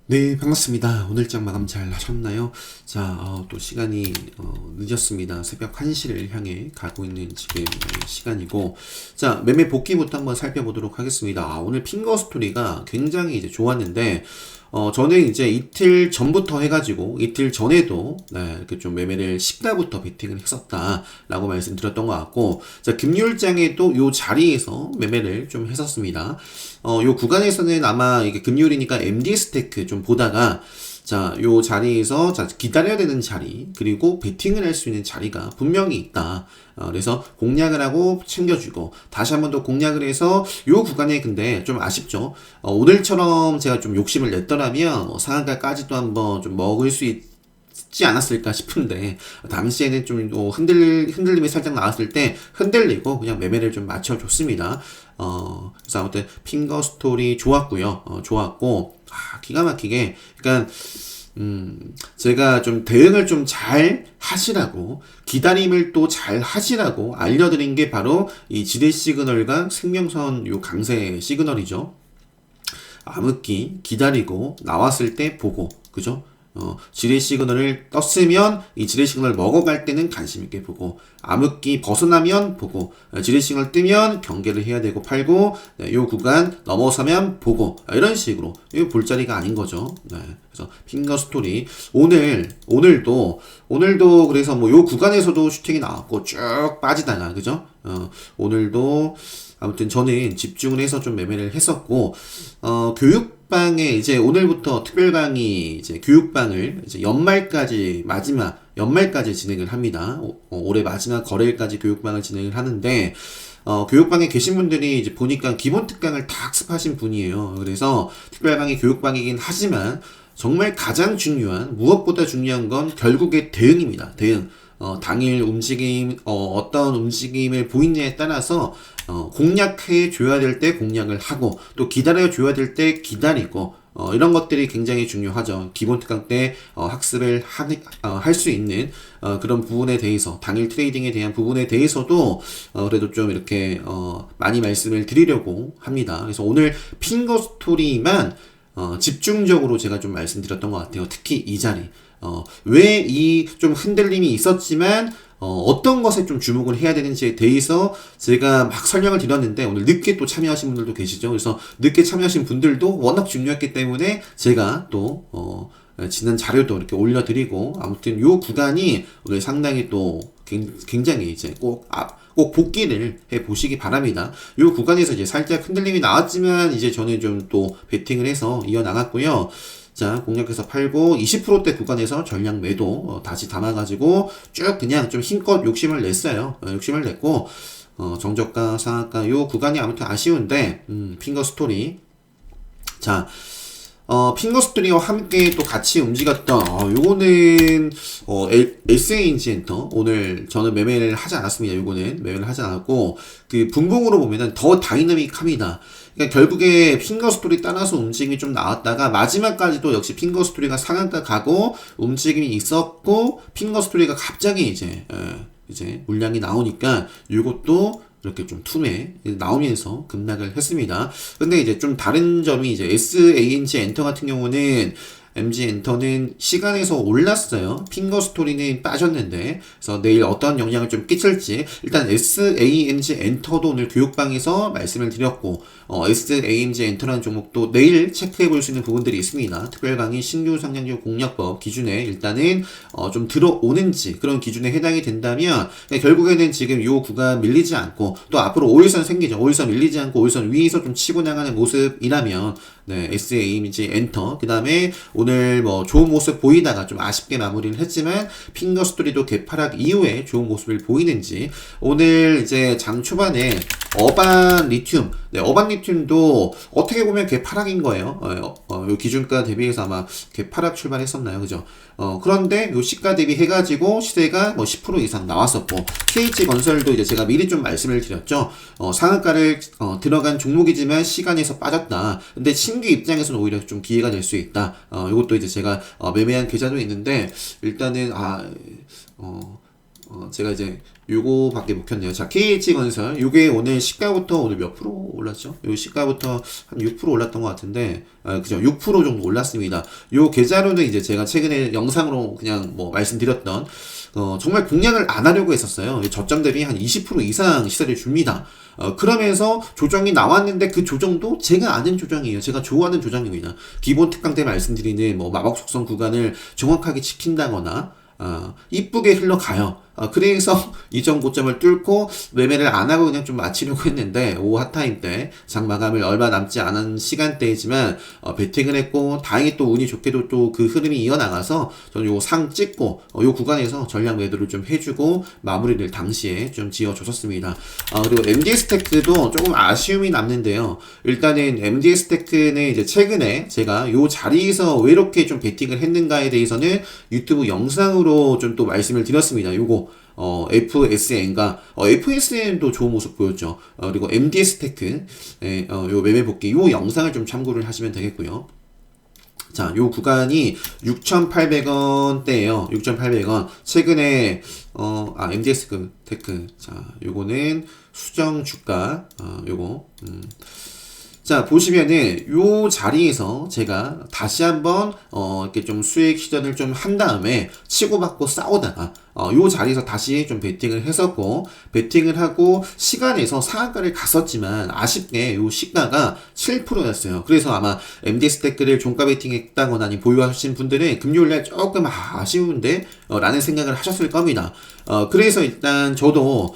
네, 반갑습니다. 오늘 장 마감 잘 하셨나요? 자, 또 시간이 늦었습니다. 새벽 1시를 향해 가고 있는 지금 시간이고, 자, 매매 복귀부터 한번 살펴보도록 하겠습니다. 오늘 핑거 스토리가 굉장히 이제 좋았는데, 저는 이제 이틀 전부터 해가지고, 이틀 전에도, 네, 이렇게 좀 매매를 시가부터 베팅을 했었다라고 말씀드렸던 것 같고, 자, 금요일장에도 요 자리에서 매매를 좀 했었습니다. 요 구간에서는 아마 이게 금요일이니까 MD 스테이크 좀 보다가, 자, 요 자리에서, 자, 기다려야 되는 자리, 그리고 베팅을 할 수 있는 자리가 분명히 있다. 그래서 공략을 하고 챙겨주고, 다시 한 번 더 공략을 해서, 요 구간에 근데 좀 아쉽죠. 오늘처럼 제가 좀 욕심을 냈더라면, 상한가까지도 한번 좀 먹을 수 있지 않았을까 싶은데, 당시에는 좀 흔들림이 살짝 나왔을 때, 흔들리고 그냥 매매를 좀 맞춰줬습니다. 그래서 아무튼 핑거 스토리 좋았고요. 좋았고, 기가 막히게, 그러니까 제가 좀 대응을 좀 잘 하시라고, 기다림을 또 잘 하시라고 알려드린 게 바로 이 지뢰 시그널과 생명선 요 강세 시그널이죠. 암흑기 기다리고 나왔을 때 보고, 그죠? 지뢰 시그널을 떴으면 이 지뢰 시그널을 먹어갈 때는 관심 있게 보고, 암흑기 벗어나면 보고, 지뢰 시그널 뜨면 경계를 해야 되고 팔고, 네, 요 구간 넘어서면 보고, 이런 식으로 이 볼자리가 아닌 거죠. 네, 그래서 핑거 스토리 오늘도 그래서 뭐 요 구간에서도 슈팅이 나왔고 쭉 빠지다가, 그죠? 오늘도 아무튼 저는 집중을 해서 좀 매매를 했었고, 교육방에 이제 오늘부터 특별 강의 이제 교육방을 이제 연말까지 진행을 합니다. 올해 마지막 거래일까지 교육방을 진행을 하는데, 교육방에 계신 분들이 이제 보니까 기본 특강을 다 학습하신 분이에요. 그래서 특별 강의 교육방이긴 하지만 정말 가장 중요한, 무엇보다 중요한 건 결국에 대응입니다. 대응. 당일 움직임, 어떤 움직임을 보이느냐에 따라서, 공략해 줘야 될 때 공략을 하고, 또 기다려 줘야 될 때 기다리고, 이런 것들이 굉장히 중요하죠. 기본 특강 때, 학습을 할 수 있는, 그런 부분에 대해서, 당일 트레이딩에 대한 부분에 대해서도, 그래도 좀 이렇게, 많이 말씀을 드리려고 합니다. 그래서 오늘 핑거 스토리만, 집중적으로 제가 좀 말씀드렸던 것 같아요. 특히 이 자리. 왜 이 좀 흔들림이 있었지만, 어떤 것에 좀 주목을 해야 되는지에 대해서 제가 막 설명을 드렸는데, 오늘 늦게 또 참여하신 분들도 계시죠. 그래서 늦게 참여하신 분들도 워낙 중요했기 때문에 제가 또, 지난 자료도 이렇게 올려드리고, 아무튼 요 구간이 오늘 상당히 또 굉장히 이제 꼭 복귀를 해 보시기 바랍니다. 요 구간에서 이제 살짝 흔들림이 나왔지만, 이제 저는 좀 또 베팅을 해서 이어나갔고요. 자, 공략해서 팔고 20%대 구간에서 전량 매도 다시 담아가지고 쭉 그냥 좀 힘껏 욕심을 냈어요. 욕심을 냈고, 정저가, 상한가 요 구간이 아무튼 아쉬운데, 핑거 스토리. 자, 핑거 스토리와 함께 또 같이 움직였던, 요거는, SA인지 엔터. 오늘 저는 매매를 하지 않았습니다. 요거는 매매를 하지 않았고, 그 분봉으로 보면은 더 다이나믹합니다. 그러니까 결국에 핑거 스토리 따라서 움직임이 좀 나왔다가 마지막까지도 역시 핑거 스토리가 상한가 가고 움직임이 있었고, 핑거 스토리가 갑자기 이제 물량이 나오니까 요것도 이렇게 좀 툼에 나오면서 급락을 했습니다. 근데 이제 좀 다른 점이 이제 SANG 엔터 같은 경우는, MG 엔터는 시간에서 올랐어요. 핑거 스토리는 빠졌는데, 그래서 내일 어떤 영향을 좀 끼칠지, 일단 SANG 엔터도 오늘 교육방에서 말씀을 드렸고, SANG 엔터라는 종목도 내일 체크해 볼 수 있는 부분들이 있습니다. 특별 강의 신규 상장주 공략법 기준에 일단은 좀 들어오는지 그런 기준에 해당이 된다면, 결국에는 지금 이 구간 밀리지 않고, 또 앞으로 5일선 생기죠. 5일선 밀리지 않고 5일선 위에서 좀 치고 나가는 모습이라면, 네, SAMG 엔터. 그 다음에 오늘 뭐 좋은 모습 보이다가 좀 아쉽게 마무리를 했지만, 핑거 스토리도 개파락 이후에 좋은 모습을 보이는지, 오늘 이제 장 초반에 어반 리튬, 네, 어반 리튬도 어떻게 보면 개파락인 거예요. 요 기준가 대비해서 아마 개파락 출발했었나요? 그죠? 그런데 요 시가 대비해가지고 시세가 뭐 10% 이상 나왔었고, KH건설도 이제 제가 미리 좀 말씀을 드렸죠. 상한가를 들어간 종목이지만 시간에서 빠졌다. 근데 신규 입장에서는 오히려 좀 기회가 될 수 있다. 요것도 이제 제가 매매한 계좌도 있는데, 일단은 제가 이제 요거밖에 못 켰네요. 자, KH건설. 요게 오늘 시가부터 오늘 몇 프로 올랐죠? 요 시가부터 한 6% 올랐던 것 같은데, 그죠? 6% 정도 올랐습니다. 요 계좌로는 이제 제가 최근에 영상으로 그냥 뭐 말씀드렸던, 정말 공략을 안 하려고 했었어요. 저점 대비 한 20% 이상 시세를 줍니다. 그러면서 조정이 나왔는데 그 조정도 제가 아는 조정이에요. 제가 좋아하는 조정입니다. 기본 특강 때 말씀드리는 뭐 마법 속성 구간을 정확하게 지킨다거나, 이쁘게 흘러가요. 그래서 이전 고점을 뚫고 매매를 안 하고 그냥 좀 마치려고 했는데, 오후 핫타임 때, 장 마감을 얼마 남지 않은 시간대이지만, 베팅을 했고, 다행히 또 운이 좋게도 또 그 흐름이 이어나가서, 저는 요 상 찍고, 요 구간에서 전량 매도를 좀 해주고, 마무리를 당시에 좀 지어줬었습니다. 그리고 MD스테크도 조금 아쉬움이 남는데요. 일단은 MD스테크는 이제 최근에 제가 요 자리에서 왜 이렇게 좀 베팅을 했는가에 대해서는 유튜브 영상으로 좀 또 말씀을 드렸습니다. 요거 FSN과 FSN도 좋은 모습 보였죠. 그리고 MD스테크 요 매매 복귀 요 영상을 좀 참고를 하시면 되겠고요. 자, 요 구간이 6,800원대예요. 6,800원. 최근에 MD스 테크. 자, 요거는 수정 주가 요거 자, 보시면은, 요 자리에서 제가 다시 한번, 이렇게 좀 수익 시전을 좀 한 다음에, 치고받고 싸우다가, 요 자리에서 다시 좀 베팅을 했었고, 베팅을 하고, 시간에서 상한가를 갔었지만, 아쉽게 요 시가가 7%였어요. 그래서 아마, MD 스태크를 종가 베팅 했다거나, 아니, 보유하신 분들은 금요일날 조금 아쉬운데, 라는 생각을 하셨을 겁니다. 그래서 일단 저도,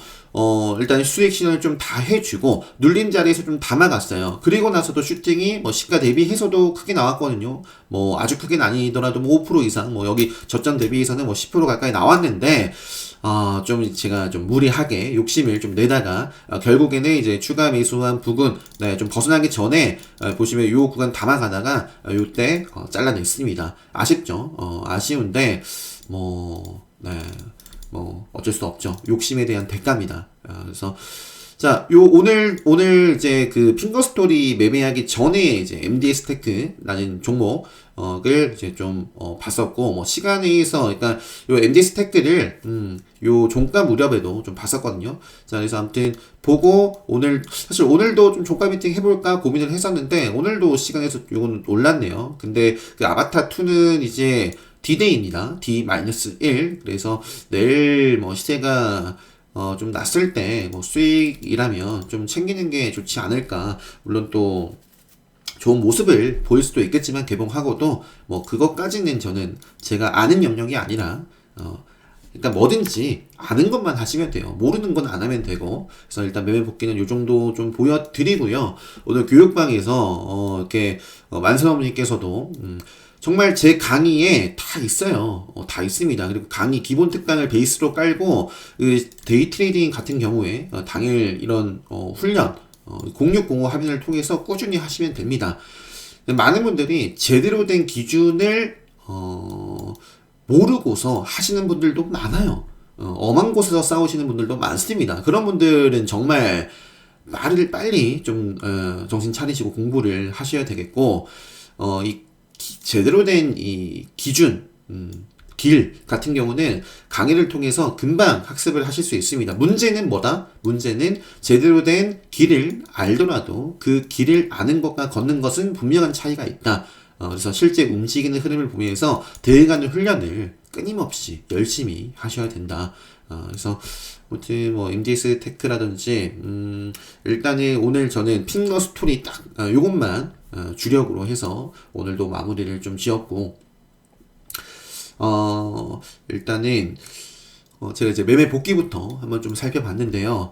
일단 수익 시전을 좀 다 해주고, 눌린 자리에서 좀 담아갔어요. 그리고 나서도 슈팅이 뭐 시가 대비해서도 크게 나왔거든요. 뭐 아주 크게는 아니더라도 뭐 5% 이상, 뭐 여기 저점 대비해서는 뭐 10% 가까이 나왔는데, 좀 제가 좀 무리하게 욕심을 좀 내다가, 결국에는 이제 추가 매수한 부근, 네, 좀 벗어나기 전에, 보시면 요 구간 담아가다가, 요때, 잘라냈습니다. 아쉽죠? 아쉬운데, 네. 뭐 어쩔 수 없죠. 욕심에 대한 대가입니다. 그래서 자, 오늘 이제 그 핑거스토리 매매하기 전에 이제 MDS 테크라는 종목을 이제 좀 봤었고, 뭐 시간에서 그러니까 요 MDS 테크를 요 종가 무렵에도 좀 봤었거든요. 자, 그래서 아무튼 보고 사실 오늘도 좀 종가 미팅 해볼까 고민을 했었는데, 오늘도 시간에서 요거는 올랐네요. 근데 그 아바타 2는 이제 D데이입니다. D-1. 그래서 내일 뭐 시세가 좀 났을 때 뭐 수익이라면 좀 챙기는 게 좋지 않을까. 물론 또 좋은 모습을 보일 수도 있겠지만 개봉하고도 뭐 그것까지는 저는 제가 아는 영역이 아니라 그러니까 뭐든지 아는 것만 하시면 돼요. 모르는 건 안 하면 되고. 그래서 일단 매매 복귀는 요 정도 좀 보여드리고요. 오늘 교육방에서 이렇게 만선어머니께서도 정말 제 강의에 다 있어요. 다 있습니다. 그리고 강의 기본 특강을 베이스로 깔고 그 데이 트레이딩 같은 경우에 당일 이런 훈련 0605 합의를 통해서 꾸준히 하시면 됩니다. 많은 분들이 제대로 된 기준을 모르고서 하시는 분들도 많아요. 엄한 곳에서 싸우시는 분들도 많습니다. 그런 분들은 정말 말을 빨리 좀 정신 차리시고 공부를 하셔야 되겠고, 제대로 된 이 기준, 길 같은 경우는 강의를 통해서 금방 학습을 하실 수 있습니다. 문제는 뭐다? 문제는 제대로 된 길을 알더라도 그 길을 아는 것과 걷는 것은 분명한 차이가 있다. 그래서 실제 움직이는 흐름을 보면서 대응하는 훈련을 끊임없이 열심히 하셔야 된다. 그래서 아무튼 뭐 MDS 테크라든지 일단은 오늘 저는 핑거 스토리 딱 요것만 주력으로 해서 오늘도 마무리를 좀 지었고, 일단은 제가 이제 매매 복귀부터 한번 좀 살펴봤는데요.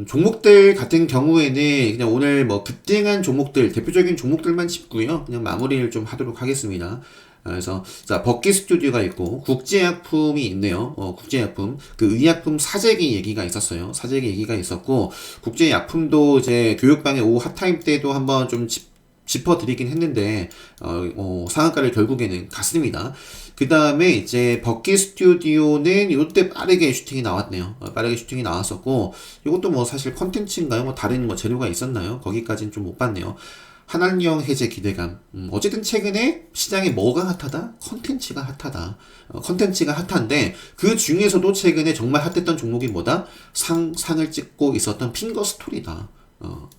종목들 같은 경우에는 그냥 오늘 뭐 급등한 종목들, 대표적인 종목들만 짚고요. 그냥 마무리를 좀 하도록 하겠습니다. 그래서 자, 버킷 스튜디오가 있고 국제약품이 있네요. 국제약품 그 의약품 사재기 얘기가 있었어요. 사재기 얘기가 있었고, 국제약품도 이제 교육방의 오후 핫타임 때도 한번 좀 짚어드리긴 했는데 상한가를 결국에는 갔습니다. 그 다음에 이제 버킷 스튜디오는 이때 빠르게 슈팅이 나왔네요. 빠르게 슈팅이 나왔었고, 이것도 뭐 사실 컨텐츠인가요? 뭐 다른 뭐 재료가 있었나요? 거기까지는 좀 못 봤네요. 한한령 해제 기대감. 어쨌든 최근에 시장에 뭐가 핫하다? 컨텐츠가 핫하다. 컨텐츠가 핫한데 그 중에서도 최근에 정말 핫했던 종목이 뭐다? 상을 찍고 있었던 핑거 스토리다.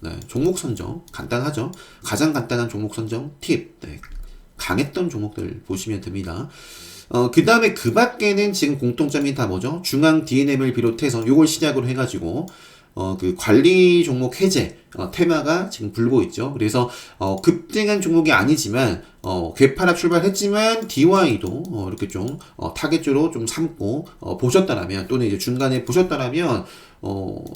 네, 종목 선정 간단하죠. 가장 간단한 종목 선정 팁. 네, 강했던 종목들 보시면 됩니다. 그 다음에 그 밖에는 지금 공통점이 다 뭐죠? 중앙 D&M을 비롯해서 요걸 시작으로 해가지고 그 관리 종목 해제 테마가 지금 불고 있죠. 그래서 급등한 종목이 아니지만 괴파락 출발했지만 DY도 이렇게 좀 타겟주로 좀 삼고 보셨다라면 또는 이제 중간에 보셨다라면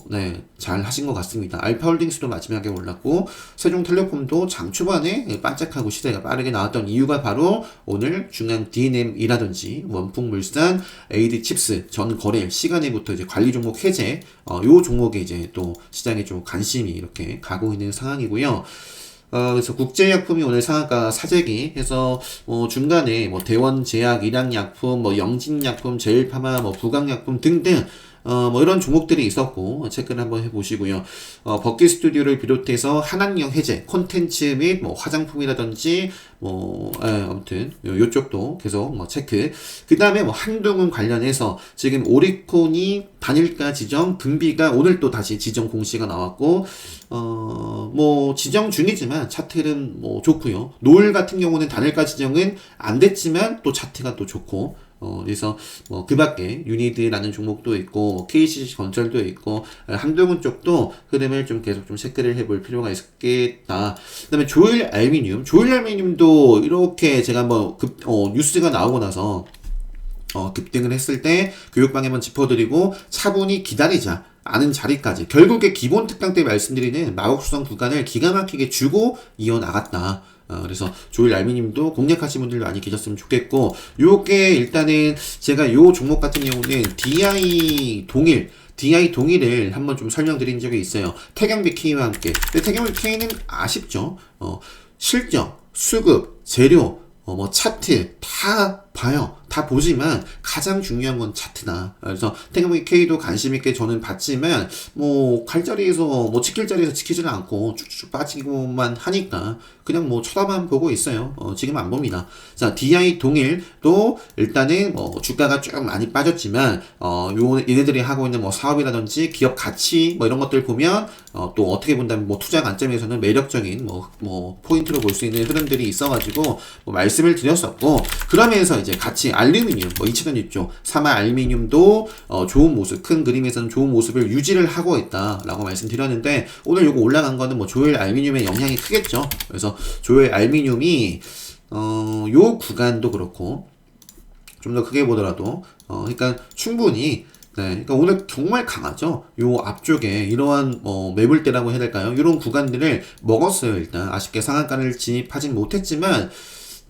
네, 잘 하신 것 같습니다. 알파홀딩스도 마지막에 올랐고 세종텔레콤도 장 초반에 반짝하고 시세가 빠르게 나왔던 이유가 바로 오늘 중앙 D&M이라든지 원풍물산, AD칩스 전 거래일 시간에부터 이제 관리 종목 해제 요 종목에 이제 또 시장에 좀 관심이 이렇게 가고 있는 상황이고요. 그래서 국제약품이 오늘 상한가 사재기 해서 중간에 뭐 대원제약, 일양약품, 뭐 영진약품, 제일파마, 뭐 부강약품 등등 뭐 이런 종목들이 있었고 체크를 한번 해보시고요. 버킷 스튜디오를 비롯해서 한한령 해제, 콘텐츠 및 뭐 화장품이라든지 아무튼 요쪽도 계속 뭐 체크. 그 다음에 뭐 한동훈 관련해서 지금 오리콘이 단일가 지정 분비가 오늘 또 다시 지정 공시가 나왔고 뭐 지정 중이지만 차트는 뭐 좋고요. 노을 같은 경우는 단일가 지정은 안 됐지만 또 차트가 또 좋고 그래서 뭐 그 밖에 유니드라는 종목도 있고 뭐 KCC 건설도 있고 한동훈 쪽도 흐름을 좀 계속 좀 체크를 해볼 필요가 있겠다. 그다음에 조일 알미늄도 이렇게 제가 한번 뉴스가 나오고 나서 급등을 했을 때 교육방에 한번 짚어드리고 차분히 기다리자 아는 자리까지 결국에 기본 특강 때 말씀드리는 마곡수성 구간을 기가 막히게 주고 이어나갔다. 그래서 조일 알미님도 공략하신 분들 많이 계셨으면 좋겠고 요게 일단은 제가 요 종목 같은 경우는 DI 동일을 한번 좀 설명드린 적이 있어요. 태경비 K와 함께. 근데 태경비 K는 아쉽죠. 실적, 수급, 재료, 뭐 차트 다 봐요. 다 보지만 가장 중요한 건 차트다. 그래서 태경비 K도 관심 있게 저는 봤지만 뭐 갈 자리에서 뭐 지킬 자리에서 지키지는 않고 쭉쭉 빠지고만 하니까 그냥 뭐 쳐다만 보고 있어요. 지금 안 봅니다. 자, DI 동일도 일단은 뭐 주가가 쭉 많이 빠졌지만 얘네들이 하고 있는 뭐 사업이라든지 기업 가치 뭐 이런 것들 보면 또 어떻게 본다면 뭐 투자 관점에서는 매력적인 뭐 포인트로 볼 수 있는 흐름들이 있어가지고 뭐 말씀을 드렸었고 그러면서 이제 같이 알루미늄 뭐 2000원 사마 알루미늄도 좋은 모습 큰 그림에서는 좋은 모습을 유지를 하고 있다라고 말씀드렸는데 오늘 요거 올라간 거는 뭐 조일 알루미늄의 영향이 크겠죠. 그래서 조일 알루미늄이 요 구간도 그렇고 좀 더 크게 보더라도 그러니까 충분히 네, 그러니까 오늘 정말 강하죠. 요 앞쪽에 이러한 매물대라고 해야 될까요? 이런 구간들을 먹었어요. 일단 아쉽게 상한가를 진입하진 못했지만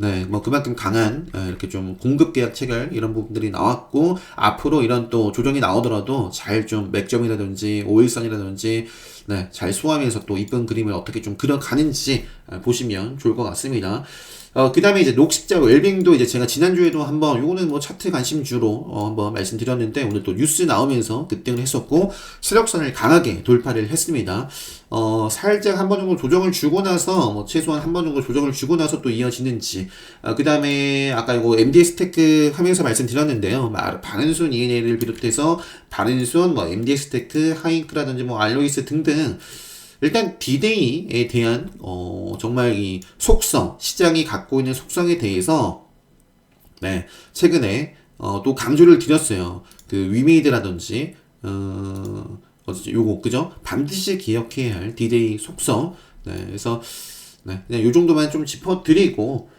네, 뭐 그만큼 강한 이렇게 좀 공급 계약 체결 이런 부분들이 나왔고 앞으로 이런 또 조정이 나오더라도 잘 좀 맥점이라든지 오일선이라든지 네, 잘 소화하면서 또 이쁜 그림을 어떻게 좀 그려가는지 보시면 좋을 것 같습니다. 그 다음에 이제 녹십자 웰빙도 이제 제가 지난주에도 한번 요거는 뭐 차트 관심주로 한번 말씀드렸는데 오늘 또 뉴스 나오면서 급등을 했었고 세력선을 강하게 돌파를 했습니다. 살짝 한 번 정도 조정을 주고 나서 뭐 최소한 한 번 정도 조정을 주고 나서 또 이어지는지 그 다음에 아까 이거 MDS 테크 하면서 말씀드렸는데요. 바른손 ENA를 비롯해서 바른손 뭐 MDS 테크 하이잉크라든지 뭐 알로이스 등등 일단 D-Day에 대한 정말 이 속성, 시장이 갖고 있는 속성에 대해서 네, 최근에 또 강조를 드렸어요. 그 위메이드라든지 요거 그죠? 반드시 기억해야 할 D-Day 속성. 네, 그래서 네, 그냥 요 정도만 좀 짚어드리고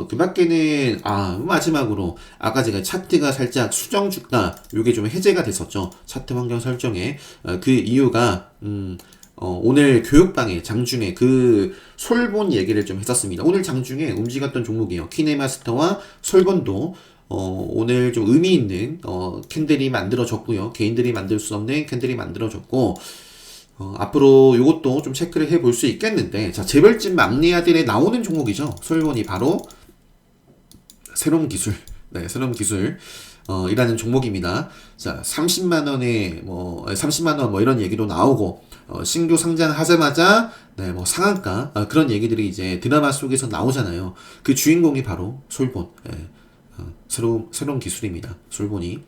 그 밖에는 마지막으로 아까 제가 차트가 살짝 수정 주가 요게 좀 해제가 됐었죠. 차트 환경 설정에 그 이유가 오늘 교육방에 장중에 그 솔본 얘기를 좀 했었습니다. 오늘 장중에 움직였던 종목이에요. 키네마스터와 솔본도 오늘 좀 의미 있는 캔들이 만들어졌고요. 개인들이 만들 수 없는 캔들이 만들어졌고 앞으로 이것도 좀 체크를 해볼 수 있겠는데 자 재벌집 막내 아들에 나오는 종목이죠. 솔본이 바로 새로운 기술 이라는 종목입니다. 자, 30만원에 30만원 뭐 이런 얘기도 나오고, 신규 상장하자마자 네, 뭐 상한가 그런 얘기들이 이제 드라마 속에서 나오잖아요. 그 주인공이 바로 솔본. 예, 새로운 기술입니다. 솔본이.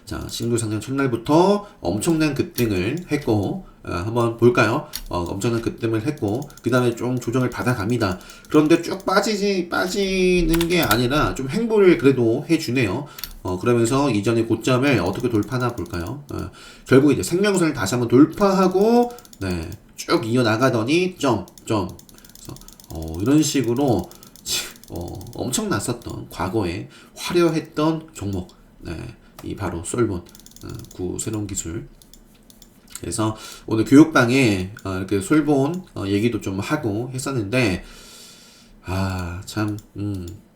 자, 신규 상장 첫날부터 엄청난 급등을 했고, 한번 볼까요? 엄청난 급등을 했고, 그 다음에 좀 조정을 받아갑니다. 그런데 쭉 빠지는 게 아니라 좀 횡보를 그래도 해주네요. 그러면서 이전의 고점을 어떻게 돌파하나 볼까요? 결국 이제 생명선을 다시 한번 돌파하고, 네, 쭉 이어나가더니, 그래서, 이런 식으로, 엄청났었던, 과거에 화려했던 종목, 네. 이 바로 솔본 새로운 기술. 그래서 오늘 교육방에 이렇게 솔본 얘기도 좀 하고 했었는데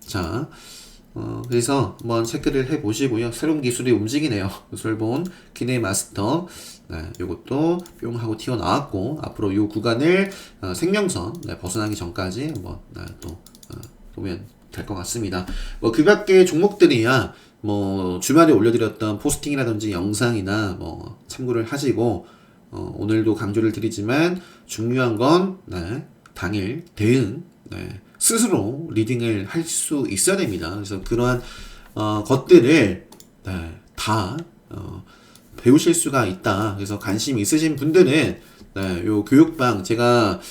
자 그래서 한번 체크를 해 보시고요. 새로운 기술이 움직이네요. 솔본 키네마스터 요것도 뿅 하고 튀어나왔고 앞으로 요 구간을 생명선 벗어나기 전까지 한번 또 보면 될 것 같습니다. 뭐 그 밖에 종목들이야 뭐 주말에 올려드렸던 포스팅이라든지 영상이나 뭐 참고를 하시고 오늘도 강조를 드리지만 중요한 건 당일 대응 스스로 리딩을 할 수 있어야 됩니다. 그래서 그러한 것들을 다 배우실 수가 있다. 그래서 관심 있으신 분들은 요 교육방 제가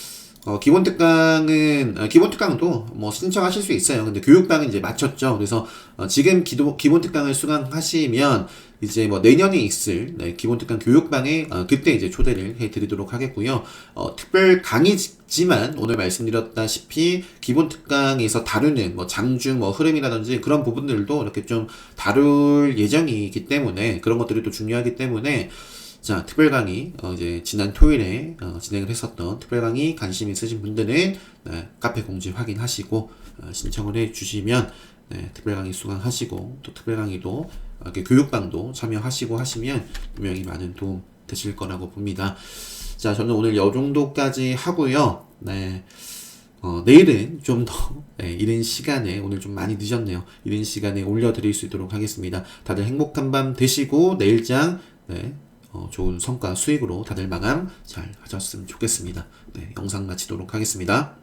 기본 특강도 뭐 신청하실 수 있어요. 근데 교육방은 이제 마쳤죠. 그래서 지금 기본 특강을 수강하시면 이제 뭐 내년에 있을 기본 특강 교육방에 그때 이제 초대를 해드리도록 하겠고요. 특별 강의지만 오늘 말씀드렸다시피 기본 특강에서 다루는 뭐 장중 뭐 흐름이라든지 그런 부분들도 이렇게 좀 다룰 예정이기 때문에 그런 것들이 또 중요하기 때문에 자, 특별 강의, 이제, 지난 토요일에, 진행을 했었던 특별 강의 관심 있으신 분들은, 카페 공지 확인하시고, 신청을 해 주시면, 특별 강의 수강하시고, 또 특별 강의도, 이렇게 교육방도 참여하시고 하시면, 분명히 많은 도움 되실 거라고 봅니다. 자, 저는 오늘 요 정도까지 하고요. 내일은 좀 더, 이른 시간에, 오늘 좀 많이 늦었네요. 이른 시간에 올려드릴 수 있도록 하겠습니다. 다들 행복한 밤 되시고, 내일장, 좋은 성과 수익으로 다들 마감 잘 하셨으면 좋겠습니다. 영상 마치도록 하겠습니다.